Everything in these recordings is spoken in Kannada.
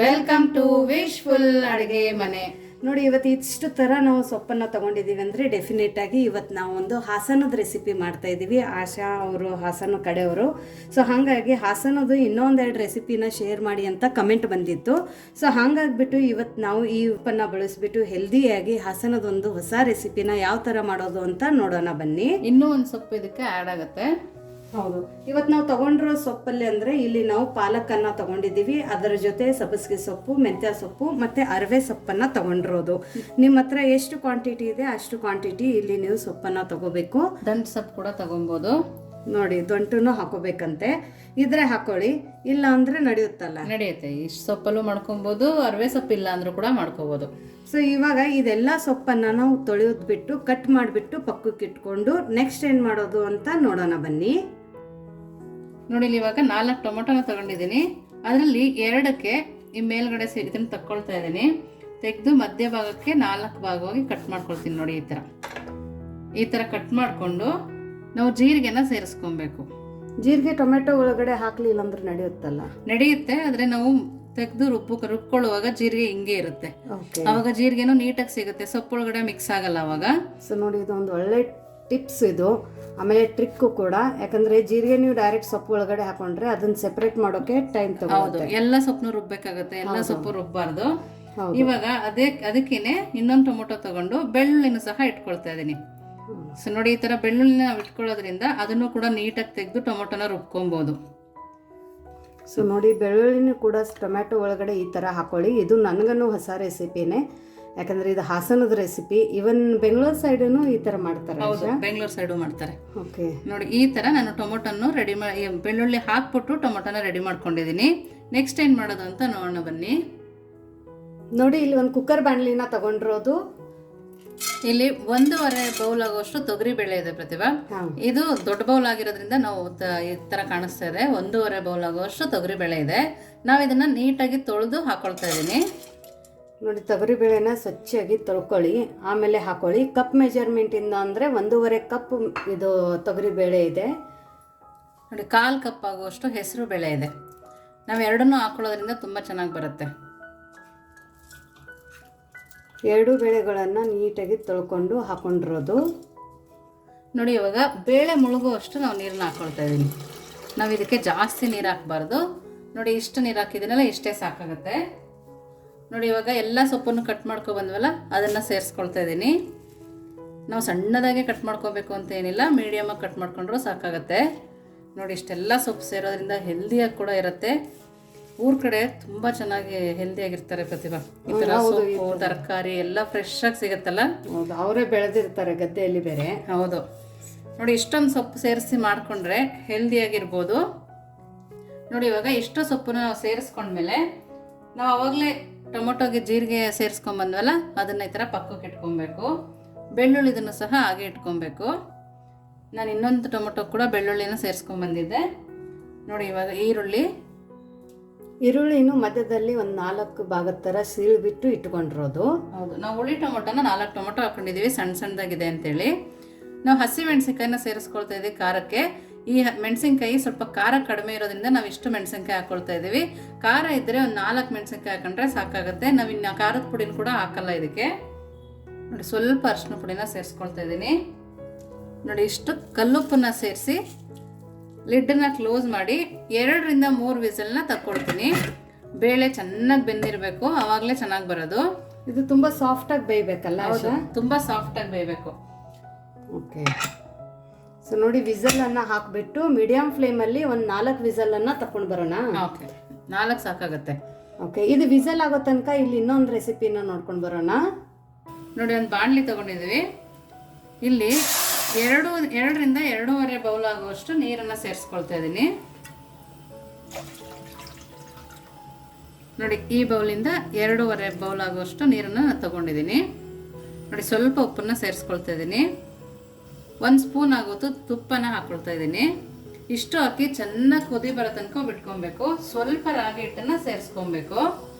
ವೆಲ್ಕಮ್ ಟು ವಿಶ್ಫುಲ್ ಅಡುಗೆ ಮನೆ. ನೋಡಿ, ಇವತ್ತು ಇಷ್ಟು ಥರ ನಾವು ಸೊಪ್ಪನ್ನು ತೊಗೊಂಡಿದ್ದೀವಿ ಅಂದರೆ ಡೆಫಿನೆಟ್ ಆಗಿ ಇವತ್ತು ನಾವು ಒಂದು ಹಾಸನದ ರೆಸಿಪಿ ಮಾಡ್ತಾ ಇದ್ದೀವಿ. ಆಶಾ ಅವರು ಹಾಸನ ಕಡೆಯವರು. ಸೊ ಹಾಗಾಗಿ ಹಾಸನದು ಇನ್ನೊಂದೆರಡು ರೆಸಿಪಿನ ಶೇರ್ ಮಾಡಿ ಅಂತ ಕಮೆಂಟ್ ಬಂದಿತ್ತು. ಸೊ ಹಾಗಾಗಿಬಿಟ್ಟು ಇವತ್ತು ನಾವು ಈ ಉಪ್ಪನ್ನು ಬಳಸಿಬಿಟ್ಟು ಹೆಲ್ದಿಯಾಗಿ ಹಾಸನದೊಂದು ಹೊಸ ರೆಸಿಪಿನ ಯಾವ ಥರ ಮಾಡೋದು ಅಂತ ನೋಡೋಣ ಬನ್ನಿ. ಇನ್ನೂ ಒಂದು ಸೊಪ್ಪು ಇದಕ್ಕೆ ಆ್ಯಡ್ ಆಗುತ್ತೆ. ಹೌದು, ಇವತ್ತು ನಾವು ತಗೊಂಡಿರೋ ಸೊಪ್ಪಲ್ಲಿ ಅಂದರೆ ಇಲ್ಲಿ ನಾವು ಪಾಲಕನ್ನು ತಗೊಂಡಿದ್ದೀವಿ, ಅದರ ಜೊತೆ ಸಬ್ಬಸಿಗೆ ಸೊಪ್ಪು, ಮೆಂತ್ಯ ಸೊಪ್ಪು ಮತ್ತು ಅರವೆ ಸೊಪ್ಪನ್ನು ತಗೊಂಡಿರೋದು. ನಿಮ್ಮ ಹತ್ರ ಎಷ್ಟು ಕ್ವಾಂಟಿಟಿ ಇದೆ ಅಷ್ಟು ಕ್ವಾಂಟಿಟಿ ಇಲ್ಲಿ ನೀವು ಸೊಪ್ಪನ್ನು ತಗೋಬೇಕು. ದಂಟು ಸೊಪ್ಪು ಕೂಡ ತಗೊಬೋದು. ನೋಡಿ, ದೊಂಟನ್ನು ಹಾಕೋಬೇಕಂತೆ, ಇದ್ರೆ ಹಾಕೊಳ್ಳಿ, ಇಲ್ಲ ಅಂದರೆ ನಡೆಯುತ್ತಲ್ಲ. ನಡೆಯುತ್ತೆ, ಇಷ್ಟು ಸೊಪ್ಪಲ್ಲೂ ಮಾಡ್ಕೊಬೋದು, ಅರವೆ ಸೊಪ್ಪು ಇಲ್ಲ ಅಂದರೂ ಕೂಡ ಮಾಡ್ಕೋಬೋದು. ಸೊ ಇವಾಗ ಇದೆಲ್ಲ ಸೊಪ್ಪನ್ನು ನಾವು ತೊಳೆಯೋದು ಬಿಟ್ಟು ಕಟ್ ಮಾಡಿಬಿಟ್ಟು ಪಕ್ಕಕ್ಕೆ ಇಟ್ಕೊಂಡು ನೆಕ್ಸ್ಟ್ ಏನು ಮಾಡೋದು ಅಂತ ನೋಡೋಣ ಬನ್ನಿ. ನೋಡಿ, ಇವಾಗ 4 ಟೊಮೊಟೊನ ತಗೊಂಡಿದ್ದೀನಿ. ಅದರಲ್ಲಿ 2ಕ್ಕೆ ಈ ಮೇಲ್ಗಡೆ ಇದನ್ನು ತಕ್ಕೊಳ್ತಾ ಇದ್ದೀನಿ. ತೆಗೆದು ಮಧ್ಯ ಭಾಗಕ್ಕೆ 4 ಭಾಗವಾಗಿ ಕಟ್ ಮಾಡ್ಕೊಳ್ತೀನಿ. ನೋಡಿ, ಈ ಥರ ಕಟ್ ಮಾಡಿಕೊಂಡು ನಾವು ಜೀರಿಗೆನ ಸೇರಿಸ್ಕೊಬೇಕು. ಜೀರಿಗೆ ಟೊಮೆಟೊ ಒಳಗಡೆ ಹಾಕಲಿಲ್ಲ ಅಂದ್ರೆ ನಡೆಯುತ್ತಲ್ಲ? ನಡೆಯುತ್ತೆ, ಆದರೆ ನಾವು ತೆಗೆದು ರುಬ್ಕೊಳ್ಳುವಾಗ ಜೀರಿಗೆ ಹಿಂಗೆ ಇರುತ್ತೆ. ಅವಾಗ ಜೀರಿಗೆನೂ ನೀಟಾಗಿ ಸಿಗುತ್ತೆ, ಸೊಪ್ಪೊಳಗಡೆ ಮಿಕ್ಸ್ ಆಗಲ್ಲ ಅವಾಗ. ಸೊ ನೋಡಿ, ಇದೊಂದು ಒಳ್ಳೆ ಟಿಪ್ಸ್ ಇದು. ಆಮೇಲೆ ಟ್ರಿಕ್ಕು ಕೂಡ, ಯಾಕಂದ್ರೆ ಜೀರಿಗೆ ನೀವು ಡೈರೆಕ್ಟ್ ಸೊಪ್ಪು ಒಳಗಡೆ ಹಾಕೊಂಡ್ರೆ ಅದನ್ನ ಸೆಪರೇಟ್ ಮಾಡೋಕೆ ಟೈಮ್ ತಗೊಳುತ್ತೆ. ಎಲ್ಲ ಸೊಪ್ಪನ್ನು ರುಬ್ಬೇಕಾಗುತ್ತೆ, ಎಲ್ಲ ಸೊಪ್ಪು ರುಬ್ಬಾರ್ದು. ಇವಾಗ ಅದಕ್ಕೇನೆ ಇನ್ನೊಂದು ಟೊಮೊಟೊ ತಗೊಂಡು ಬೆಳ್ಳುಳ್ಳಿನೂ ಸಹ ಇಟ್ಕೊಳ್ತಾ ಇದೀನಿ. ಸೊ ನೋಡಿ, ಈ ತರ ಬೆಳ್ಳುಳ್ಳಿನ ನಾವು ಇಟ್ಕೊಳ್ಳೋದ್ರಿಂದ ಅದನ್ನು ಕೂಡ ನೀಟಾಗಿ ತೆಗೆದು ಟೊಮೊಟೊನ ರುಬ್ಕೊಬಹುದು. ಸೊ ನೋಡಿ, ಬೆಳ್ಳುಳ್ಳಿನೂ ಕೂಡ ಟೊಮ್ಯಾಟೊ ಒಳಗಡೆ ಈ ಥರ ಹಾಕೊಳ್ಳಿ. ಇದು ನನಗನ್ನು ಹೊಸ ರೆಸಿಪಿನೇ, ಯಾಕಂದರೆ ಇದು ಹಾಸನದ ರೆಸಿಪಿ. ಇವನ್ ಬೆಂಗಳೂರು ಸೈಡೂ ಈ ಥರ ಮಾಡ್ತಾರೆ. ಬೆಂಗಳೂರು ಸೈಡು ಮಾಡ್ತಾರೆ. ಓಕೆ, ನೋಡಿ, ಈ ಥರ ನಾನು ಟೊಮೊಟೊನ್ನು ರೆಡಿ ಮಾಡಿ ಬೆಳ್ಳುಳ್ಳಿ ಹಾಕ್ಬಿಟ್ಟು ಟೊಮೊಟೊನ ರೆಡಿ ಮಾಡ್ಕೊಂಡಿದ್ದೀನಿ. ನೆಕ್ಸ್ಟ್ ಏನು ಮಾಡೋದು ಅಂತ ನೋಡೋಣ ಬನ್ನಿ. ನೋಡಿ, ಇಲ್ಲಿ ಒಂದು ಕುಕ್ಕರ್ ಬಾಣಲಿನ ತಗೊಂಡಿರೋದು. ಇಲ್ಲಿ 1.5 ಬೌಲ್ ಆಗುವಷ್ಟು ತೊಗರಿ ಬೇಳೆ ಇದೆ ಪ್ರತಿಭಾ. ಇದು ದೊಡ್ಡ ಬೌಲ್ ಆಗಿರೋದ್ರಿಂದ ನಾವು ಈ ತರ ಕಾಣಿಸ್ತಾ ಇದೆ. 1.5 ಬೌಲ್ ಆಗುವಷ್ಟು ತೊಗರಿ ಬೇಳೆ ಇದೆ. ನಾವು ಇದನ್ನ ನೀಟಾಗಿ ತೊಳೆದು ಹಾಕೊಳ್ತಾ ಇದ್ದೀನಿ. ನೋಡಿ, ತೊಗರಿ ಬೇಳೆನ ಸ್ವಚ್ಛಾಗಿ ತೊಳ್ಕೊಳ್ಳಿ, ಆಮೇಲೆ ಹಾಕೊಳ್ಳಿ. ಕಪ್ ಮೆಜರ್ಮೆಂಟ್ ಇಂದ ಅಂದರೆ 1.5 ಕಪ್ ಇದು ತೊಗರಿ ಬೇಳೆ ಇದೆ. ನೋಡಿ, 1/4 ಕಪ್ ಆಗುವಷ್ಟು ಹೆಸರು ಬೇಳೆ ಇದೆ. ನಾವು ಎರಡನ್ನೂ ಹಾಕೊಳ್ಳೋದ್ರಿಂದ ತುಂಬ ಚೆನ್ನಾಗಿ ಬರುತ್ತೆ. 2 ಬೇಳೆಗಳನ್ನು ನೀಟಾಗಿ ತೊಳ್ಕೊಂಡು ಹಾಕೊಂಡಿರೋದು. ನೋಡಿ, ಇವಾಗ ಬೇಳೆ ಮುಳುಗುವಷ್ಟು ನಾವು ನೀರನ್ನ ಹಾಕ್ಕೊಳ್ತಾ ಇದ್ದೀನಿ. ನಾವು ಇದಕ್ಕೆ ಜಾಸ್ತಿ ನೀರು ಹಾಕಬಾರ್ದು. ನೋಡಿ, ಇಷ್ಟು ನೀರು ಹಾಕಿದ್ದೀನಲ್ಲ, ಇಷ್ಟೇ ಸಾಕಾಗುತ್ತೆ. ನೋಡಿ, ಇವಾಗ ಎಲ್ಲ ಸೊಪ್ಪನ್ನು ಕಟ್ ಮಾಡ್ಕೊ ಬಂದ್ವಲ್ಲ, ಅದನ್ನು ಸೇರಿಸ್ಕೊಳ್ತಾ ಇದ್ದೀನಿ. ನಾವು ಸಣ್ಣದಾಗೆ ಕಟ್ ಮಾಡ್ಕೋಬೇಕು ಅಂತ ಏನಿಲ್ಲ, ಮೀಡಿಯಮಾಗಿ ಕಟ್ ಮಾಡ್ಕೊಂಡ್ರೂ ಸಾಕಾಗತ್ತೆ. ನೋಡಿ, ಇಷ್ಟೆಲ್ಲ ಸೊಪ್ಪು ಸೇರೋದ್ರಿಂದ ಹೆಲ್ದಿಯಾಗಿ ಕೂಡ ಇರುತ್ತೆ. ಊರ್ ಕಡೆ ತುಂಬಾ ಚೆನ್ನಾಗಿ ಹೆಲ್ದಿಯಾಗಿರ್ತಾರೆ ಪ್ರತಿಭಾ. ಈ ತರ ಸೊಪ್ಪು ತರಕಾರಿ ಎಲ್ಲ ಫ್ರೆಶ್ ಆಗಿ ಸಿಗತ್ತಲ್ಲ. ಹೌದು, ಅವರೇ ಬೆಳೆದಿರ್ತಾರೆ ಗದ್ದೆಯಲ್ಲಿ ಬೇರೆ. ಹೌದು, ನೋಡಿ, ಇಷ್ಟೊಂದು ಸೊಪ್ಪು ಸೇರಿಸಿ ಮಾಡ್ಕೊಂಡ್ರೆ ಹೆಲ್ದಿಯಾಗಿರ್ಬೋದು. ನೋಡಿ, ಇವಾಗ ಇಷ್ಟು ಸೊಪ್ಪನ್ನು ನಾವು ಸೇರಿಸ್ಕೊಂಡ್ಮೇಲೆ ನಾವು ಅವಾಗಲೇ ಟೊಮೊಟೊಗೆ ಜೀರಿಗೆ ಸೇರಿಸ್ಕೊಂಡ್ಬಂದ್ವಲ್ಲ, ಅದನ್ನ ಈ ಥರ ಪಕ್ಕಕ್ಕೆ ಇಟ್ಕೊಬೇಕು. ಬೆಳ್ಳುಳ್ಳಿದನ್ನು ಸಹ ಹಾಗೆ ಇಟ್ಕೊಬೇಕು. ನಾನು ಇನ್ನೊಂದು ಟೊಮೊಟೊ ಕೂಡ ಬೆಳ್ಳುಳ್ಳಿನ ಸೇರಿಸ್ಕೊಂಡ್ಬಂದಿದ್ದೆ. ನೋಡಿ, ಇವಾಗ ಈರುಳ್ಳಿನೂ ಮಧ್ಯದಲ್ಲಿ ಒಂದು 4 ಭಾಗದ ಥರ ಸೀಳ್ಬಿಟ್ಟು ಇಟ್ಕೊಂಡಿರೋದು. ಹೌದು, ನಾವು ಹುಳಿ ಟೊಮೊಟೊನ 4 ಟೊಮೊಟೊ ಹಾಕೊಂಡಿದ್ದೀವಿ, ಸಣ್ಣ ಸಣ್ಣದಾಗಿದೆ ಅಂತೇಳಿ. ನಾವು ಹಸಿ ಮೆಣಸಿನ್ಕಾಯಿನ ಸೇರಿಸ್ಕೊಳ್ತಾ ಇದ್ದೀವಿ ಖಾರಕ್ಕೆ. ಈ ಮೆಣಸಿನ್ಕಾಯಿ ಸ್ವಲ್ಪ ಖಾರ ಕಡಿಮೆ ಇರೋದ್ರಿಂದ ನಾವು ಇಷ್ಟು ಮೆಣಸಿನ್ಕಾಯಿ ಹಾಕ್ಕೊಳ್ತಾ ಇದ್ದೀವಿ. ಖಾರ ಇದ್ದರೆ ಒಂದು 4 ಮೆಣಸಿನ್ಕಾಯಿ ಹಾಕೊಂಡ್ರೆ ಸಾಕಾಗುತ್ತೆ. ನಾವು ಇನ್ನು ಖಾರದ ಪುಡಿನ ಕೂಡ ಹಾಕಲ್ಲ ಇದಕ್ಕೆ. ನೋಡಿ, ಸ್ವಲ್ಪ ಅರಿಶಿನ ಪುಡಿನ ಸೇರಿಸ್ಕೊಳ್ತಾ ಇದ್ದೀನಿ. ನೋಡಿ, ಇಷ್ಟು ಕಲ್ಲುಪ್ಪನ್ನ ಸೇರಿಸಿ ಲಿಡ್ಡನ್ನ ಕ್ಲೋಸ್ ಮಾಡಿ 2 ರಿಂದ 3 ವಿಸಲ್ನ ತಕ್ಕೊಳ್ತೀನಿ. ಬೇಳೆ ಚೆನ್ನಾಗಿ ಬೆಂದಿರಬೇಕು, ಆವಾಗಲೇ ಚೆನ್ನಾಗಿ ಬರೋದು. ಇದು ತುಂಬ ಸಾಫ್ಟಾಗಿ ಬೇಯಬೇಕಲ್ಲ? ತುಂಬ ಸಾಫ್ಟಾಗಿ ಬೇಯಬೇಕು. ಓಕೆ, ಸೊ ನೋಡಿ, ವಿಸಲನ್ನು ಹಾಕಿಬಿಟ್ಟು ಮೀಡಿಯಂ ಫ್ಲೇಮಲ್ಲಿ ಒಂದು 4 ವಿಸಲನ್ನು ತಗೊಂಡು ಬರೋಣ. ಓಕೆ, 4 ಸಾಕಾಗುತ್ತೆ. ಓಕೆ, ಇದು ವಿಸಲ್ ಆಗೋ ತನಕ ಇಲ್ಲಿ ಇನ್ನೊಂದು ರೆಸಿಪಿನ ನೋಡ್ಕೊಂಡು ಬರೋಣ. ನೋಡಿ, ಒಂದು ಬಾಣಲಿ ತಗೊಂಡಿದ್ದೀವಿ. ಇಲ್ಲಿ 2 ರಿಂದ 2.5 ಬೌಲ್ ಆಗುವಷ್ಟು ನೀರನ್ನು ಸೇರಿಸ್ಕೊಳ್ತಾ ಇದ್ದೀನಿ. ನೋಡಿ, ಈ ಬೌಲಿಂದ 2.5 ಬೌಲ್ ಆಗುವಷ್ಟು ನೀರನ್ನು ನಾನು ತಗೊಂಡಿದ್ದೀನಿ. ನೋಡಿ, ಸ್ವಲ್ಪ ಉಪ್ಪನ್ನು ಸೇರಿಸ್ಕೊಳ್ತಾ ಇದ್ದೀನಿ. 1 ಸ್ಪೂನ್ ಆಗೋದು ತುಪ್ಪನ ಹಾಕ್ಕೊಳ್ತಾ ಇದ್ದೀನಿ. ಇಷ್ಟು ಹಾಕಿ ಚೆನ್ನಾಗಿ ಕುದಿ ಬರೋ ತನಕ ಬಿಟ್ಕೊಬೇಕು. ಸ್ವಲ್ಪ ರಾಗಿ ಹಿಟ್ಟನ್ನು ಸೇರಿಸ್ಕೊಬೇಕು.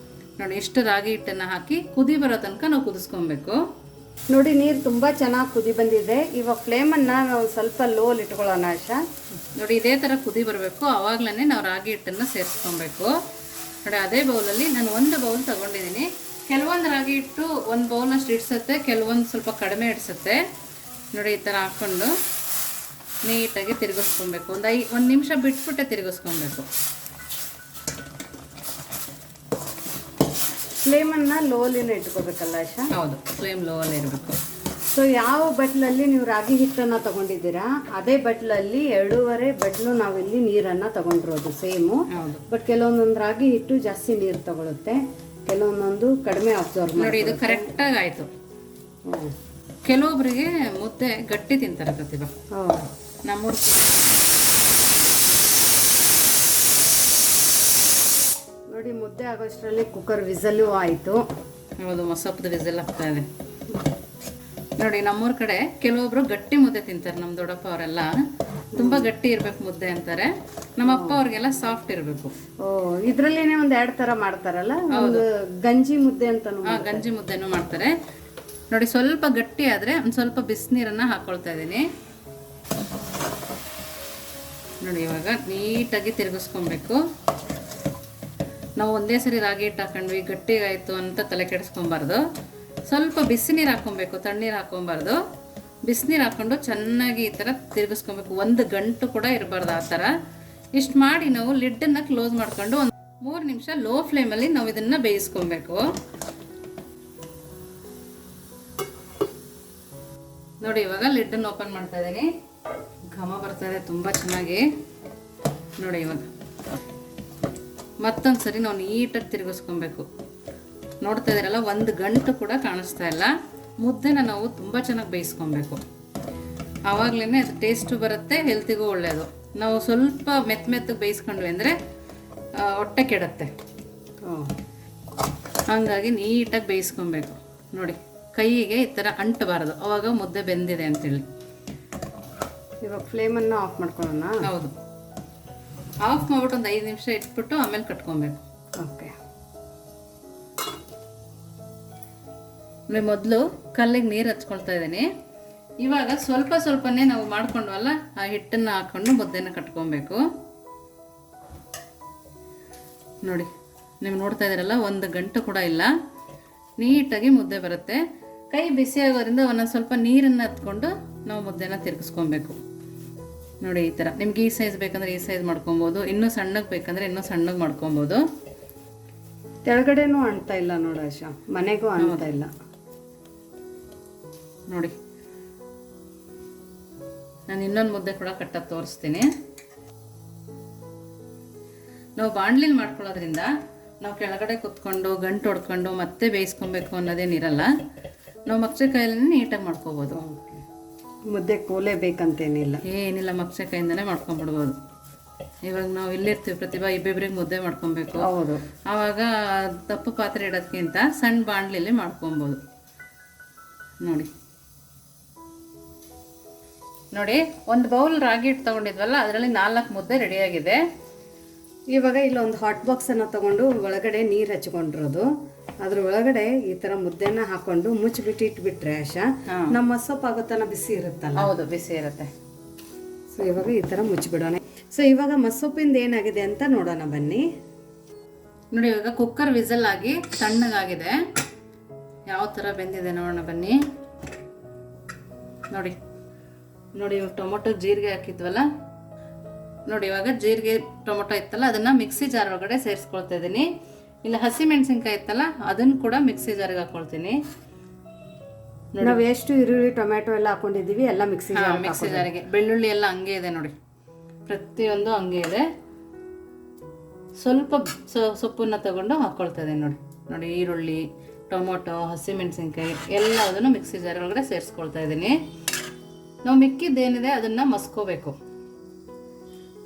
ನೋಡಿ, ಇಷ್ಟು ರಾಗಿ ಹಿಟ್ಟನ್ನು ಹಾಕಿ ಕುದಿ ಬರೋ ತನಕ ನಾವು ಕುದಿಸ್ಕೊಬೇಕು. ನೋಡಿ, ನೀರು ತುಂಬ ಚೆನ್ನಾಗಿ ಕುದಿ ಬಂದಿದೆ. ಇವಾಗ ಫ್ಲೇಮನ್ನು ನಾವು ಸ್ವಲ್ಪ ಲೋಲ್ ಇಟ್ಕೊಳ್ಳೋಣ ಆಶಾ. ನೋಡಿ, ಇದೇ ಥರ ಕುದಿ ಬರಬೇಕು. ಆವಾಗಲೇ ನಾವು ರಾಗಿ ಹಿಟ್ಟನ್ನು ಸೇರಿಸ್ಕೊಬೇಕು. ನೋಡಿ ಅದೇ ಬೌಲಲ್ಲಿ ನಾನು ಒಂದು ಬೌಲ್ ತಗೊಂಡಿದ್ದೀನಿ. ಕೆಲವೊಂದು ರಾಗಿ ಹಿಟ್ಟು ಒಂದು ಬೌಲಷ್ಟು ಇಡ್ಸುತ್ತೆ, ಕೆಲವೊಂದು ಸ್ವಲ್ಪ ಕಡಿಮೆ ಇಡ್ಸುತ್ತೆ. ನೋಡಿ ಈ ಥರ ಹಾಕ್ಕೊಂಡು ನೀಟಾಗಿ ತಿರುಗಿಸ್ಕೊಬೇಕು. ಒಂದು ನಿಮಿಷ ಬಿಟ್ಬಿಟ್ಟೆ ತಿರುಗಿಸ್ಕೊಬೇಕು. ಫ್ಲೇಮನ್ನು ಲೋಲಿನ ಇಟ್ಕೋಬೇಕಲ್ಲ ಆಶಾ? ಹೌದು, ಫ್ಲೇಮ್ ಲೋ ಅಲ್ಲಿ ಇರಬೇಕು. ಸೊ ಯಾವ ಬಟ್ಲಲ್ಲಿ ನೀವು ರಾಗಿ ಹಿಟ್ಟನ್ನು ತಗೊಂಡಿದ್ದೀರಾ ಅದೇ ಬಟ್ಲಲ್ಲಿ 2.5 ಬಟ್ಲು ನಾವಿಲ್ಲಿ ನೀರನ್ನು ತಗೊಂಡಿರೋದು ಸೇಮು. ಹೌದು. ಬಟ್ ಕೆಲವೊಂದೊಂದು ರಾಗಿ ಹಿಟ್ಟು ಜಾಸ್ತಿ ನೀರು ತಗೊಳುತ್ತೆ, ಕೆಲವೊಂದೊಂದು ಕಡಿಮೆ ಅಬ್ಸರ್ವ್ ನೋಡಿ ಇದು ಕರೆಕ್ಟಾಗಿ ಆಯಿತು. ಕೆಲವೊಬ್ಬರಿಗೆ ಮುದ್ದೆ ಗಟ್ಟಿ ತಿಂತಾರೆ ಪ್ರತಿಭಾ. ನಮ್ಮೂರು ನೋಡಿ ಮುದ್ದೆ ಆಗೋಷ್ಟರಲ್ಲಿ ಕುಕ್ಕರ್ ವಿಸಲ್ಲು ಆಯಿತು. ಹೌದು, ಮೊಸಪ್ಪದ ವಿಸಲ್ ಆಗ್ತಾ ಇದೆ. ನೋಡಿ ನಮ್ಮೂರ ಕಡೆ ಕೆಲವೊಬ್ರು ಗಟ್ಟಿ ಮುದ್ದೆ ತಿಂತಾರೆ. ನಮ್ಮ ದೊಡ್ಡಪ್ಪ ಅವರೆಲ್ಲ ತುಂಬಾ ಗಟ್ಟಿ ಇರ್ಬೇಕು ಮುದ್ದೆ ಅಂತಾರೆ. ನಮ್ಮ ಅಪ್ಪ ಅವ್ರಿಗೆಲ್ಲ ಸಾಫ್ಟ್ ಇರಬೇಕು. ಇದ್ರಲ್ಲೇನೆ ಒಂದ್ 2 ತರ ಮಾಡ್ತಾರಲ್ಲ, ಒಂದು ಗಂಜಿ ಮುದ್ದೆ ಅಂತ. ಗಂಜಿ ಮುದ್ದೆನೂ ಮಾಡ್ತಾರೆ. ನೋಡಿ ಸ್ವಲ್ಪ ಗಟ್ಟಿ ಆದ್ರೆ ಒಂದ್ ಸ್ವಲ್ಪ ಬಿಸಿನೀರನ್ನ ಹಾಕೊಳ್ತಾ ಇದ್ದೀನಿ. ನೋಡಿ ಇವಾಗ ನೀಟಾಗಿ ತಿರುಗಿಸ್ಕೊಬೇಕು. ನಾವು ಒಂದೇ ಸರಿ ರಾಗಿ ಹಿಟ್ಟು ಹಾಕೊಂಡ್ವಿ ಗಟ್ಟಿಗಾಯ್ತು ಅಂತ ತಲೆ ಕೆಡಿಸ್ಕೊಬಾರ್ದು. ಸ್ವಲ್ಪ ಬಿಸಿನೀರು ಹಾಕೊಬೇಕು, ತಣ್ಣೀರು ಹಾಕೊಬಾರ್ದು. ಬಿಸಿನೀರು ಹಾಕೊಂಡು ಚೆನ್ನಾಗಿ ಈ ಥರ ತಿರುಗಿಸ್ಕೊಬೇಕು. 1 ಗಂಟು ಕೂಡ ಇರಬಾರ್ದು ಆ ಥರ. ಇಷ್ಟು ಮಾಡಿ ನಾವು ಲಿಡ್ಡನ್ನು ಕ್ಲೋಸ್ ಮಾಡ್ಕೊಂಡು ಒಂದು 3 ನಿಮಿಷ ಲೋ ಫ್ಲೇಮಲ್ಲಿ ನಾವು ಇದನ್ನು ಬೇಯಿಸ್ಕೊಬೇಕು. ನೋಡಿ ಇವಾಗ ಲಿಡ್ಡನ್ನು ಓಪನ್ ಮಾಡ್ತಾ ಇದ್ದೀನಿ. ಘಮ ಬರ್ತಾ ಇದೆ ತುಂಬ ಚೆನ್ನಾಗಿ. ನೋಡಿ ಇವಾಗ ಮತ್ತೊಂದು ಸರಿ ನಾವು ನೀಟಾಗಿ ತಿರುಗಿಸ್ಕೊಬೇಕು. ನೋಡ್ತಾ ಇದ್ದೀರಲ್ಲ, 1 ಗಂಟು ಕೂಡ ಕಾಣಿಸ್ತಾ ಇಲ್ಲ. ಮುದ್ದೆನ ನಾವು ತುಂಬ ಚೆನ್ನಾಗಿ ಬೇಯಿಸ್ಕೊಬೇಕು. ಆವಾಗಲೇ ಅದು ಟೇಸ್ಟು ಬರುತ್ತೆ, ಹೆಲ್ತಿಗೂ ಒಳ್ಳೆಯದು. ನಾವು ಸ್ವಲ್ಪ ಮೆತ್ತಗೆ ಬೇಯಿಸ್ಕೊಂಡ್ವಿ ಅಂದರೆ ಹೊಟ್ಟೆ ಕೆಡುತ್ತೆ. ಹಾಗಾಗಿ ನೀಟಾಗಿ ಬೇಯಿಸ್ಕೊಬೇಕು. ನೋಡಿ ಕೈಗೆ ಈ ಥರ ಅಂಟಬಾರದು, ಅವಾಗ ಮುದ್ದೆ ಬೆಂದಿದೆ ಅಂತೇಳಿ. ಇವಾಗ ಫ್ಲೇಮನ್ನು ಆಫ್ ಮಾಡ್ಕೊಳ್ಳೋಣ. ಹೌದು, ಆಫ್ ಮಾಡ್ಬಿಟ್ಟು ಒಂದು 5 ನಿಮಿಷ ಇಟ್ಬಿಟ್ಟು ಆಮೇಲೆ ಕಟ್ಕೊಬೇಕು. ಓಕೆ. ಮೊದಲು ಕಲ್ಲಿಗೆ ನೀರು ಹಚ್ಕೊಳ್ತಾ ಇದ್ದೀನಿ. ಇವಾಗ ಸ್ವಲ್ಪನೇ ನಾವು ಮಾಡ್ಕೊಂಡ್ವಲ್ಲ ಆ ಹಿಟ್ಟನ್ನು ಹಾಕೊಂಡು ಮುದ್ದೆನ ಕಟ್ಕೊಬೇಕು. ನೋಡಿ ನೀವು ನೋಡ್ತಾ ಇದ್ದೀರಲ್ಲ, 1 ಗಂಟು ಕೂಡ ಇಲ್ಲ, ನೀಟಾಗಿ ಮುದ್ದೆ ಬರುತ್ತೆ. ಕೈ ಬಿಸಿ ಆಗೋದ್ರಿಂದ ಒಂದೊಂದು ಸ್ವಲ್ಪ ನೀರನ್ನು ಹತ್ಕೊಂಡು ನಾವು ಮುದ್ದೆನ ತಿರ್ಗಿಸ್ಕೊಬೇಕು. ನೋಡಿ ಈ ಥರ. ನಿಮ್ಗೆ ಈ ಸೈಜ್ ಬೇಕಂದ್ರೆ ಈ ಸೈಜ್ ಮಾಡ್ಕೊಬೋದು, ಇನ್ನೂ ಸಣ್ಣಗೆ ಬೇಕಂದ್ರೆ ಇನ್ನೂ ಸಣ್ಣಗೆ ಮಾಡ್ಕೊಬೋದು. ಕೆಳಗಡೆನೂ ಅಂಟ್ತಾ ಇಲ್ಲ ನೋಡು ಆಶಾ, ಮನೆಗೂ ಅಂಟ್ತಾ ಇಲ್ಲ. ನೋಡಿ ನಾನು ಇನ್ನೊಂದು ಮುದ್ದೆ ಕೂಡ ಕಟ್ಟೋದು ತೋರಿಸ್ತೀನಿ. ನಾವು ಬಾಣಲಿಲಿ ಮಾಡ್ಕೊಳ್ಳೋದ್ರಿಂದ ನಾವು ಕೆಳಗಡೆ ಕುತ್ಕೊಂಡು ಗಂಟು ಹೊಡ್ಕೊಂಡು ಮತ್ತೆ ಬೇಯಿಸ್ಕೊಬೇಕು ಅನ್ನೋದೇನಿರಲ್ಲ. ನಾವು ಮಗ್ಚೆ ಕೈಯಲ್ಲಿ ನೀಟಾಗಿ ಮಾಡ್ಕೋಬೋದು. ಮುದ್ದೆ ಕೋಲೆ ಬೇಕಂತೇನಿಲ್ಲ, ಏನಿಲ್ಲ, ಮಗ್ಚೆ ಕೈಯಿಂದನೇ ಮಾಡ್ಕೊಂಡ್ಬಿಡ್ಬೋದು. ಇವಾಗ ನಾವು ಇಲ್ಲಿರ್ತೀವಿ ಪ್ರತಿಭಾ, ಇಬ್ಬಿಬ್ರಿಗೆ ಮುದ್ದೆ ಮಾಡ್ಕೊಬೇಕು. ಹೌದು, ಆವಾಗ ದಪ್ಪ ಪಾತ್ರೆ ಇಡೋದಕ್ಕಿಂತ ಸಣ್ಣ ಬಾಣಲಿಲಿ ಮಾಡ್ಕೊಬೋದು. ನೋಡಿ ನೋಡಿ 1 ಬೌಲ್ ರಾಗಿ ಹಿಟ್ಟು ತಗೊಂಡಿದ್ವಲ್ಲ, ಅದರಲ್ಲಿ 4 ಮುದ್ದೆ ರೆಡಿಯಾಗಿದೆ. ಇವಾಗ ಇಲ್ಲೊಂದು ಹಾಟ್ ಬಾಕ್ಸನ್ನು ತಗೊಂಡು ಒಳಗಡೆ ನೀರು ಹಚ್ಕೊಂಡಿರೋದು, ಅದ್ರ ಒಳಗಡೆ ಈ ಥರ ಮುದ್ದೆನ ಹಾಕೊಂಡು ಮುಚ್ಚಿಬಿಟ್ಟು ಇಟ್ಬಿಟ್ರೆ ಆಶಾ, ನಮ್ಮ ಮಸೊಪ್ಪು ಆಗೋ ತನಕ ಬಿಸಿ ಇರುತ್ತಲ್ಲ. ಹೌದು, ಬಿಸಿ ಇರುತ್ತೆ. ಸೊ ಇವಾಗ ಈ ಥರ ಮುಚ್ಚಿಬಿಡೋಣ. ಸೊ ಇವಾಗ ಮಸೊಪ್ಪಿಂದ ಏನಾಗಿದೆ ಅಂತ ನೋಡೋಣ ಬನ್ನಿ. ನೋಡಿ ಇವಾಗ ಕುಕ್ಕರ್ ವಿಸಲ್ ಆಗಿ ತಣ್ಣಗಾಗಿದೆ. ಯಾವ ಥರ ಬೆಂದಿದೆ ನೋಡೋಣ ಬನ್ನಿ. ನೋಡಿ ನೋಡಿ ಇವಾಗ ಟೊಮೊಟೊ ಜೀರಿಗೆ ಹಾಕಿದ್ವಲ್ಲ, ನೋಡಿ ಇವಾಗ ಜೀರಿಗೆ ಟೊಮೊಟೊ ಇತ್ತಲ್ಲ ಅದನ್ನು ಮಿಕ್ಸಿ ಜಾರ್ ಒಳಗಡೆ ಸೇರಿಸ್ಕೊಳ್ತಾ ಇದ್ದೀನಿ. ಇಲ್ಲ ಹಸಿ ಮೆಣಸಿನ್ಕಾಯಿ ಇತ್ತಲ್ಲ ಅದನ್ನು ಕೂಡ ಮಿಕ್ಸಿ ಜಾರಿಗೆ ಹಾಕ್ಕೊಳ್ತೀನಿ. ನಾವು ಎಷ್ಟು ಈರುಳ್ಳಿ ಟೊಮೆಟೊ ಎಲ್ಲ ಹಾಕೊಂಡಿದ್ದೀವಿ ಎಲ್ಲ ಮಿಕ್ಸಿ ಜಾರಿಗೆ. ಬೆಳ್ಳುಳ್ಳಿ ಎಲ್ಲ ಹಂಗೆ ಇದೆ ನೋಡಿ, ಪ್ರತಿಯೊಂದು ಹಂಗೆ ಇದೆ. ಸ್ವಲ್ಪ ಸೊಪ್ಪನ್ನು ತಗೊಂಡು ಹಾಕ್ಕೊಳ್ತಾ ಇದ್ದೀನಿ. ನೋಡಿ ನೋಡಿ ಈರುಳ್ಳಿ, ಟೊಮೊಟೊ, ಹಸಿಮೆಣಸಿನ್ಕಾಯಿ ಎಲ್ಲದನ್ನು ಮಿಕ್ಸಿ ಜಾರ್ ಒಳಗಡೆ ಸೇರಿಸ್ಕೊಳ್ತಾ ಇದ್ದೀನಿ. ನಾವು ಮಿಕ್ಕಿದ್ದೇನಿದೆ ಅದನ್ನು ಮಸ್ಕೋಬೇಕು.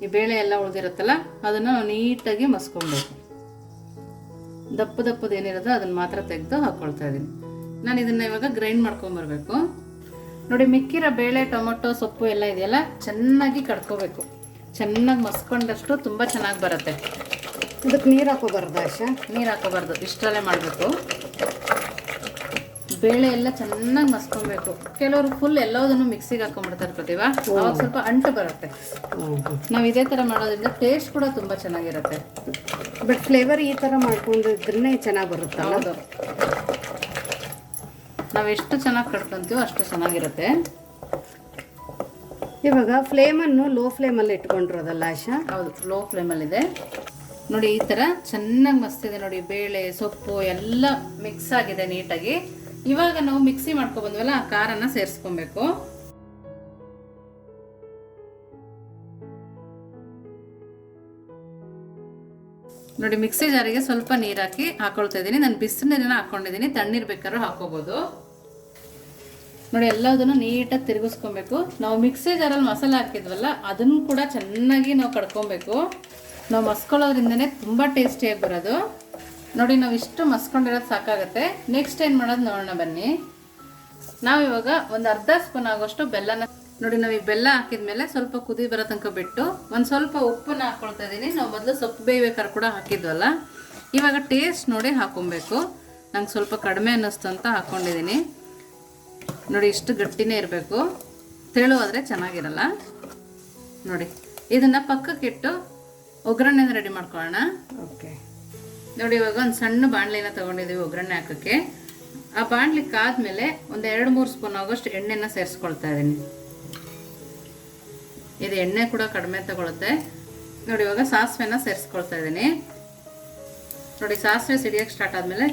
ಈ ಬೇಳೆ ಎಲ್ಲ ಉಳಿದಿರುತ್ತಲ್ಲ ಅದನ್ನು ನಾವು ನೀಟಾಗಿ ಮಸ್ಕೊಬೇಕು. ದಪ್ಪದ ಏನಿರೋದು ಅದನ್ನು ಮಾತ್ರ ತೆಗೆದು ಹಾಕ್ಕೊಳ್ತಾ ಇದ್ದೀನಿ. ನಾನು ಇದನ್ನು ಇವಾಗ ಗ್ರೈಂಡ್ ಮಾಡ್ಕೊಂಬರ್ಬೇಕು. ನೋಡಿ ಮಿಕ್ಕಿರೋ ಬೇಳೆ, ಟೊಮೊಟೊ, ಸೊಪ್ಪು ಎಲ್ಲ ಇದೆಯಲ್ಲ ಚೆನ್ನಾಗಿ ಕಡ್ಕೋಬೇಕು. ಚೆನ್ನಾಗಿ ಮಸ್ಕೊಂಡಷ್ಟು ತುಂಬ ಚೆನ್ನಾಗಿ ಬರುತ್ತೆ. ಇದಕ್ಕೆ ನೀರು ಹಾಕೋಬಾರ್ದು ಆಶಾ? ನೀರು ಹಾಕೋಬಾರ್ದು, ಇಷ್ಟರಲ್ಲೇ ಮಾಡಬೇಕು. ಬೇಳೆ ಎಲ್ಲ ಚೆನ್ನಾಗಿ ಮಸ್ಕೊಬೇಕು. ಕೆಲವರು ಫುಲ್ ಎಲ್ಲದನ್ನು ಮಿಕ್ಸಿಗೆ ಹಾಕೊಂಡ್ಬಿಡ್ತಾರೆ ಪ್ರತಿಭಾ, ಅವಾಗ ಸ್ವಲ್ಪ ಅಂಟು ಬರುತ್ತೆ. ನಾವು ಇದೇ ಥರ ಮಾಡೋದ್ರಿಂದ ಟೇಸ್ಟ್ ಕೂಡ ತುಂಬ ಚೆನ್ನಾಗಿರುತ್ತೆ. ಬಟ್ ಫ್ಲೇವರ್ ಈ ಥರ ಮಾಡ್ಕೊಂಡಿದ್ರೆ ಚೆನ್ನಾಗಿ ಬರುತ್ತೆ. ಹೌದು, ನಾವು ಎಷ್ಟು ಚೆನ್ನಾಗಿ ಕಟ್ಕೊಂತೀವೋ ಅಷ್ಟು ಚೆನ್ನಾಗಿರುತ್ತೆ. ಇವಾಗ ಫ್ಲೇಮನ್ನು ಲೋ ಫ್ಲೇಮಲ್ಲಿ ಇಟ್ಕೊಂಡಿರೋದಲ್ಲ ಆಶಾ? ಹೌದು, ಲೋ ಫ್ಲೇಮಲ್ಲಿದೆ ನೋಡಿ. ಈ ಥರ ಚೆನ್ನಾಗಿ ಮಸ್ತಿದೆ ನೋಡಿ. ಬೇಳೆ ಸೊಪ್ಪು ಎಲ್ಲ ಮಿಕ್ಸ್ ಆಗಿದೆ ನೀಟಾಗಿ. ಇವಾಗ ನಾವು ಮಿಕ್ಸಿ ಮಾಡ್ಕೊ ಬಂದ್ವಲ್ಲ, ಆ ಖಾರನ ಸೇರಿಸ್ಕೊಬೇಕು. ನೋಡಿ, ಮಿಕ್ಸಿ ಜಾರಿಗೆ ಸ್ವಲ್ಪ ನೀರು ಹಾಕಿ ಹಾಕೊಳ್ತಾ ಇದ್ದೀನಿ. ನಾನು ಬಿಸಿ ನೀರನ್ನ ಹಾಕೊಂಡಿದ್ದೀನಿ, ತಣ್ಣೀರು ಬೇಕಾದ್ರೂ ಹಾಕೋಬಹುದು ನೋಡಿ. ಎಲ್ಲದನ್ನು ನೀಟಾಗಿ ತಿರುಗಿಸ್ಕೊಬೇಕು. ನಾವು ಮಿಕ್ಸಿ ಜಾರಲ್ಲಿ ಮಸಾಲೆ ಹಾಕಿದ್ವಲ್ಲ, ಅದನ್ನು ಕೂಡ ಚೆನ್ನಾಗಿ ನಾವು ಕಡ್ಕೊಬೇಕು. ನಾವು ಮಸ್ಕೊಳ್ಳೋದ್ರಿಂದನೇ ತುಂಬ ಟೇಸ್ಟಿಯಾಗಿ ಬರೋದು ನೋಡಿ. ನಾವು ಇಷ್ಟು ಮಸ್ಕೊಂಡಿರೋದು ಸಾಕಾಗುತ್ತೆ. ನೆಕ್ಸ್ಟ್ ಏನು ಮಾಡೋದು ನೋಡೋಣ ಬನ್ನಿ. ನಾವಿವಾಗ ಒಂದು ಅರ್ಧ ಸ್ಪೂನ್ ಆಗೋಷ್ಟು ಬೆಲ್ಲನ ನೋಡಿ. ನಾವು ಈ ಬೆಲ್ಲ ಹಾಕಿದ್ಮೇಲೆ ಸ್ವಲ್ಪ ಕುದಿ ಬರೋ ತನಕ ಬಿಟ್ಟು ಒಂದು ಸ್ವಲ್ಪ ಉಪ್ಪನ್ನ ಹಾಕ್ಕೊಳ್ತಾ ಇದ್ದೀನಿ. ನಾವು ಮೊದಲು ಸೊಪ್ಪು ಬೇಯ್ಬೇಕಾದ್ರೆ ಕೂಡ ಹಾಕಿದ್ವಲ್ಲ. ಇವಾಗ ಟೇಸ್ಟ್ ನೋಡಿ ಹಾಕೊಬೇಕು. ನಂಗೆ ಸ್ವಲ್ಪ ಕಡಿಮೆ ಅನ್ನಿಸ್ತು ಅಂತ ಹಾಕ್ಕೊಂಡಿದ್ದೀನಿ ನೋಡಿ. ಇಷ್ಟು ಗಟ್ಟಿನೇ ಇರಬೇಕು, ತೆಳು ಆದರೆ ಚೆನ್ನಾಗಿರಲ್ಲ ನೋಡಿ. ಇದನ್ನು ಪಕ್ಕಕ್ಕಿಟ್ಟು ಒಗ್ಗರಣೆ ರೆಡಿ ಮಾಡ್ಕೊಳ್ಳೋಣ. ಓಕೆ ನೋಡಿ, ಇವಾಗ ಒಂದು ಸಣ್ಣ ಬಾಣಲಿನ ತೊಗೊಂಡಿದ್ದೀವಿ ಒಗ್ಗರಣೆ ಹಾಕೋಕ್ಕೆ. ಆ ಬಾಣಲಿ ಕಾದ್ಮೇಲೆ ಒಂದು 2-3 ಸ್ಪೂನ್ ಆಗೋಷ್ಟು ಎಣ್ಣೆನ ಸೇರಿಸ್ಕೊಳ್ತಾ ಇದ್ದೀನಿ. ಇದು ಎಣ್ಣೆ ಕೂಡ ಕಡಿಮೆ ತಗೊಳುತ್ತೆ ನೋಡಿ. ಇವಾಗ ಸಾಸಿವೆನ ಸೇರಿಸ್ಕೊಳ್ತಾ ಇದ್ದೀನಿ ನೋಡಿ. ಸಾಸಿವೆ ಸಿಡಿಯೋಕ್ಕೆ ಸ್ಟಾರ್ಟ್ ಆದಮೇಲೆ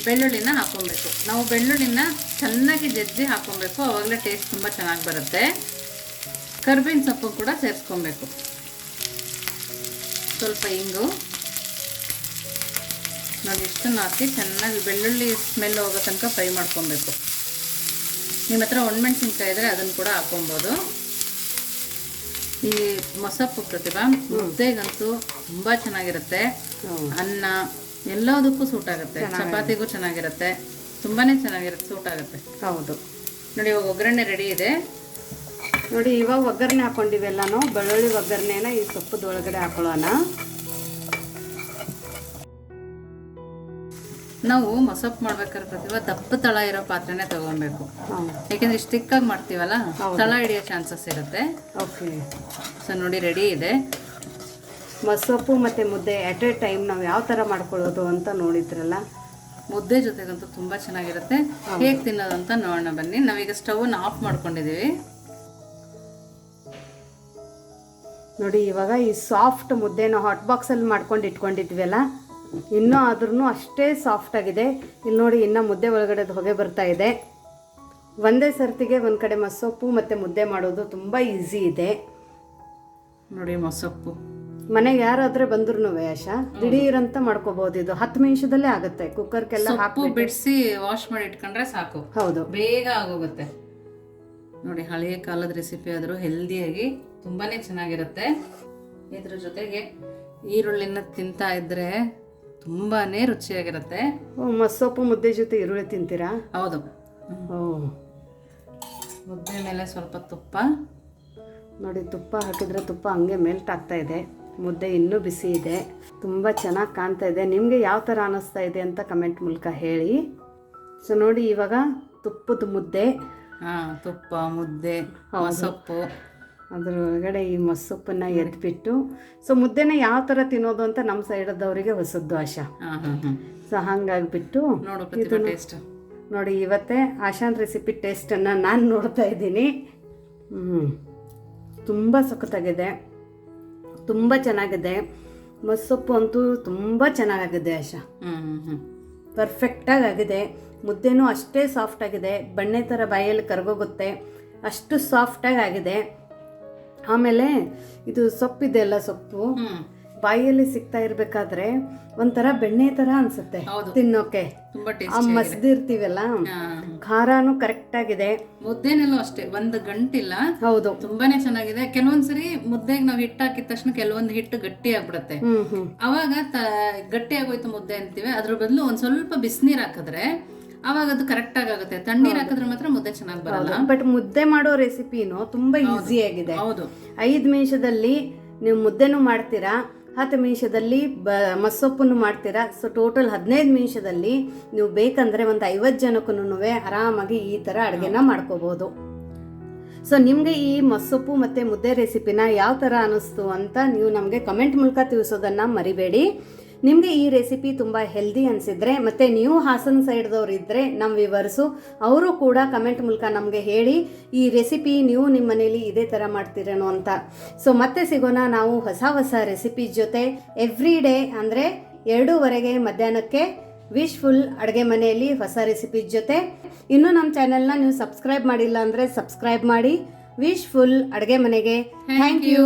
ಬೆಳ್ಳುಳ್ಳಿನ ಹಾಕೊಬೇಕು. ನಾವು ಬೆಳ್ಳುಳ್ಳಿನ ಚೆನ್ನಾಗಿ ಜಜ್ಜಿ ಹಾಕೊಬೇಕು, ಆವಾಗಲೇ ಟೇಸ್ಟ್ ತುಂಬ ಚೆನ್ನಾಗಿ ಬರುತ್ತೆ. ಕರ್ಬೇವಿನ ಸೊಪ್ಪು ಕೂಡ ಸೇರಿಸ್ಕೊಬೇಕು. ಸ್ವಲ್ಪ ಇಂಗು ನೋಡಿ. ಇಷ್ಟನ್ನು ಹಾಕಿ ಚೆನ್ನಾಗಿ ಬೆಳ್ಳುಳ್ಳಿ ಸ್ಮೆಲ್ ಹೋಗೋ ತನಕ ಫ್ರೈ ಮಾಡ್ಕೊಬೇಕು. ನಿಮ್ಮ ಹತ್ರ ಒಣಮೆಣಸಿನ್ಕಾಯಿ ಇದ್ದರೆ ಅದನ್ನು ಕೂಡ ಹಾಕೊಬೋದು. ಈ ಮೊಸಪ್ಪು ಪ್ರತಿಭಾ ಮುದ್ದೆಗಂತೂ ತುಂಬ ಚೆನ್ನಾಗಿರುತ್ತೆ. ಅನ್ನ ಎಲ್ಲದಕ್ಕೂ ಸೂಟ್ ಆಗುತ್ತೆ, ಚಪಾತಿಗೂ ಚೆನ್ನಾಗಿರುತ್ತೆ, ತುಂಬಾನೇ ಚೆನ್ನಾಗಿರುತ್ತೆ, ಸೂಟ್ ಆಗುತ್ತೆ. ಹೌದು ನೋಡಿ, ಇವಾಗ ಒಗ್ಗರಣೆ ರೆಡಿ ಇದೆ ನೋಡಿ. ಇವಾಗ ಒಗ್ಗರಣೆ ಹಾಕೊಂಡಿವೆಲ್ಲನೂ ಬೆಳ್ಳುಳ್ಳಿ ಒಗ್ಗರಣೆನ ಈ ಸೊಪ್ಪದ ಒಳಗಡೆ ಹಾಕೊಳ್ಳೋಣ. ನಾವು ಮೊಸಪ್ಪು ಮಾಡ್ಬೇಕಾದ್ರೆ ಪ್ರತಿಭಾ ದಪ್ಪ ತಳ ಇರೋ ಪಾತ್ರೆನೇ ತಗೊಬೇಕು. ಯಾಕೆಂದ್ರೆ ಇಷ್ಟು ತಿಕ್ಕಾಗಿ ಮಾಡ್ತೀವಲ್ಲ, ತಳ ಹಿಡಿಯೋ ಚಾನ್ಸಸ್ ಇರುತ್ತೆ. ಓಕೆ, ಸೊ ನೋಡಿ ರೆಡಿ ಇದೆ. ಮೊಸಪ್ಪು ಮತ್ತು ಮುದ್ದೆ ಎಟ್ ಎ ಟೈಮ್ ನಾವು ಯಾವ ಥರ ಮಾಡ್ಕೊಳ್ಳೋದು ಅಂತ ನೋಡಿದ್ರಲ್ಲ. ಮುದ್ದೆ ಜೊತೆಗಂತೂ ತುಂಬ ಚೆನ್ನಾಗಿರುತ್ತೆ. ಹೇಗೆ ತಿನ್ನೋದು ಅಂತ ನೋಡೋಣ ಬನ್ನಿ. ನಾವೀಗ ಸ್ಟವ್ನ ಆಫ್ ಮಾಡ್ಕೊಂಡಿದ್ದೀವಿ ನೋಡಿ. ಇವಾಗ ಈ ಸಾಫ್ಟ್ ಮುದ್ದೆನ ಹಾಟ್ ಬಾಕ್ಸಲ್ಲಿ ಮಾಡ್ಕೊಂಡು ಇಟ್ಕೊಂಡಿದ್ವಲ್ಲ, ಇನ್ನೂ ಆದ್ರೂ ಅಷ್ಟೇ ಸಾಫ್ಟ್ ಆಗಿದೆ. ಇಲ್ಲಿ ನೋಡಿ, ಇನ್ನೂ ಮುದ್ದೆ ಒಳಗಡೆ ಹೊಗೆ ಬರ್ತಾ ಇದೆ. ಒಂದೇ ಸರ್ತಿಗೆ ಒಂದು ಕಡೆ ಮೊಸಪ್ಪು ಮತ್ತು ಮುದ್ದೆ ಮಾಡೋದು ತುಂಬ ಈಸಿ ಇದೆ ನೋಡಿ. ಮೊಸಪ್ಪು ಮನೆಗೆ ಯಾರಾದ್ರೆ ಬಂದ್ರು ಆಶಾ ದಿಢೀರಂತ ಮಾಡ್ಕೋಬಹುದು. ಇದು 10 ನಿಮಿಷದಲ್ಲೇ ಆಗುತ್ತೆ. ಕುಕ್ಕರ್ಗೆಲ್ಲ ಹಾಕಿ ಬಿಡಿಸಿ ವಾಶ್ ಮಾಡಿ ಇಟ್ಕೊಂಡ್ರೆ ಸಾಕು. ಹೌದು, ಬೇಗ ಆಗೋಗುತ್ತೆ ನೋಡಿ. ಹಳೆಯ ಕಾಲದ ರೆಸಿಪಿ ಆದರೂ ಹೆಲ್ದಿಯಾಗಿ ತುಂಬಾನೇ ಚೆನ್ನಾಗಿರುತ್ತೆ. ಇದ್ರ ಜೊತೆಗೆ ಈರುಳ್ಳಿನ ತಿಂತಾ ಇದ್ರೆ ತುಂಬಾನೇ ರುಚಿಯಾಗಿರುತ್ತೆ. ಮೊಸಪ್ಪು ಮುದ್ದೆ ಜೊತೆ ಈರುಳ್ಳಿ ತಿಂತೀರಾ? ಹೌದು. ಮುದ್ದೆ ಮೇಲೆ ಸ್ವಲ್ಪ ತುಪ್ಪ ನೋಡಿ. ತುಪ್ಪ ಹಾಕಿದ್ರೆ ತುಪ್ಪ ಹಂಗೆ ಮೆಲ್ಟ್ ಆಗ್ತಾ ಇದೆ. ಮುದ್ದೆ ಇನ್ನೂ ಬಿಸಿ ಇದೆ, ತುಂಬ ಚೆನ್ನಾಗಿ ಕಾಣ್ತಾ ಇದೆ. ನಿಮಗೆ ಯಾವ ಥರ ಅನ್ನಿಸ್ತಾ ಇದೆ ಅಂತ ಕಮೆಂಟ್ ಮೂಲಕ ಹೇಳಿ. ಸೊ ನೋಡಿ, ಇವಾಗ ತುಪ್ಪದ ಮುದ್ದೆ, ತುಪ್ಪ ಮುದ್ದೆ ಮೊಸಪ್ಪು, ಅದ್ರ ಒಳಗಡೆ ಈ ಮೊಸಪ್ಪನ್ನ ಎದ್ಬಿಟ್ಟು, ಸೊ ಮುದ್ದೆನ ಯಾವ ಥರ ತಿನ್ನೋದು ಅಂತ ನಮ್ಮ ಸೈಡದವರಿಗೆ ಹೊಸದ್ದು ಆಶಾ. ಸೊ ಹಾಗಾಗಿಬಿಟ್ಟು ನೋಡಿ, ಇವತ್ತೇ ಆಶಾನ್ ರೆಸಿಪಿ ಟೇಸ್ಟನ್ನು ನಾನು ನೋಡ್ತಾ ಇದ್ದೀನಿ. ತುಂಬ ಸಖತ್ತಾಗಿದೆ, ತುಂಬ ಚೆನ್ನಾಗಿದೆ. ಮೊಸಪ್ಪು ಅಂತೂ ತುಂಬ ಚೆನ್ನಾಗಿದೆ ಆಶಾ. ಪರ್ಫೆಕ್ಟಾಗಿ ಆಗಿದೆ. ಮುದ್ದೆನೂ ಅಷ್ಟೇ ಸಾಫ್ಟ್ ಆಗಿದೆ, ಬೆಣ್ಣೆ ಥರ ಬಾಯಲ್ಲಿ ಕರಗೋಗುತ್ತೆ, ಅಷ್ಟು ಸಾಫ್ಟಾಗಿ ಆಗಿದೆ. ಆಮೇಲೆ ಇದು ಸೊಪ್ಪಿದೆ ಅಲ್ಲ, ಸೊಪ್ಪು ಬಾಯಲ್ಲಿ ಸಿಗ್ತಾ ಇರ್ಬೇಕಾದ್ರೆ ಒಂಥರ ಬೆಣ್ಣೆ ತರ ಅನ್ಸುತ್ತೆ ತಿನ್ನೋಕೆ. ಮಸ್ದಿರ್ತೀವಲ್ಲ, ಖಾರನೂ ಕರೆಕ್ಟ್ ಆಗಿದೆ. ಮುದ್ದೆನಲ್ಲೂ ಅಷ್ಟೇ ಒಂದು ಗಂಟಿಲ್ಲ. ಹೌದು, ತುಂಬಾನೇ ಚೆನ್ನಾಗಿದೆ. ಕೆಲವೊಂದ್ಸರಿ ಮುದ್ದೆಗೆ ನಾವು ಹಿಟ್ಟು ಹಾಕಿದ ತಕ್ಷಣ ಕೆಲವೊಂದು ಹಿಟ್ಟು ಗಟ್ಟಿ ಆಗ್ಬಿಡುತ್ತೆ. ಅವಾಗ ಗಟ್ಟಿ ಆಗೋಯ್ತು ಮುದ್ದೆ ಅಂತೀವಿ. ಅದ್ರ ಬದಲು ಒಂದ್ ಸ್ವಲ್ಪ ಬಿಸಿನೀರ್ ಹಾಕಿದ್ರೆ ಅವಾಗ ಅದು ಕರೆಕ್ಟ್ ಆಗುತ್ತೆ. ತಣ್ಣೀರ್ ಹಾಕಿದ್ರೆ ಮಾತ್ರ ಮುದ್ದೆ ಚೆನ್ನಾಗಿ ಬರಲ್ಲ. ಬಟ್ ಮುದ್ದೆ ಮಾಡೋ ರೆಸಿಪಿನೂ ತುಂಬಾ ಈಸಿ ಆಗಿದೆ. ಹೌದು, 5 ನಿಮಿಷದಲ್ಲಿ ನೀವು ಮುದ್ದೆನೂ ಮಾಡ್ತೀರಾ, 10 ನಿಮಿಷದಲ್ಲಿ ಮಸ್ಸೊಪ್ಪನ್ನು ಮಾಡ್ತೀರಾ. ಸೊ ಟೋಟಲ್ 15 ನಿಮಿಷದಲ್ಲಿ ನೀವು ಬೇಕಂದರೆ ಒಂದು 50 ಜನಕ್ಕೂ ಆರಾಮಾಗಿ ಈ ಥರ ಅಡುಗೆನ ಮಾಡ್ಕೋಬೋದು. ಸೊ ನಿಮಗೆ ಈ ಮಸ್ಸೊಪ್ಪು ಮತ್ತು ಮುದ್ದೆ ರೆಸಿಪಿನ ಯಾವ ಥರ ಅನ್ನಿಸ್ತು ಅಂತ ನೀವು ನಮಗೆ ಕಮೆಂಟ್ ಮೂಲಕ ತಿಳಿಸೋದನ್ನು ಮರಿಬೇಡಿ. ನಿಮಗೆ ಈ ರೆಸಿಪಿ ತುಂಬ ಹೆಲ್ದಿ ಅನಿಸಿದರೆ ಮತ್ತು ನೀವು ಹಾಸನ ಸೈಡ್ದವ್ರು ಇದ್ದರೆ ನಮ್ಮ ವಿವರ್ಸು ಅವರು ಕೂಡ ಕಮೆಂಟ್ ಮೂಲಕ ನಮಗೆ ಹೇಳಿ ಈ ರೆಸಿಪಿ ನೀವು ನಿಮ್ಮ ಮನೇಲಿ ಇದೇ ಥರ ಮಾಡ್ತೀರೇನೋ ಅಂತ. ಸೊ ಮತ್ತೆ ಸಿಗೋಣ ನಾವು ಹೊಸ ರೆಸಿಪಿ ಜೊತೆ ಎವ್ರಿ ಡೇ ಅಂದರೆ 2:15 ಮಧ್ಯಾಹ್ನಕ್ಕೆ ವಿಶ್ಫುಲ್ ಅಡುಗೆ ಮನೆಯಲ್ಲಿ ಹೊಸ ರೆಸಿಪಿ ಜೊತೆ. ಇನ್ನೂ ನಮ್ಮ ಚಾನೆಲ್ನ ನೀವು ಸಬ್ಸ್ಕ್ರೈಬ್ ಮಾಡಿಲ್ಲ ಅಂದರೆ ಸಬ್ಸ್ಕ್ರೈಬ್ ಮಾಡಿ. ವಿಶ್ಫುಲ್ ಅಡುಗೆ ಮನೆಗೆ ಥ್ಯಾಂಕ್ ಯು.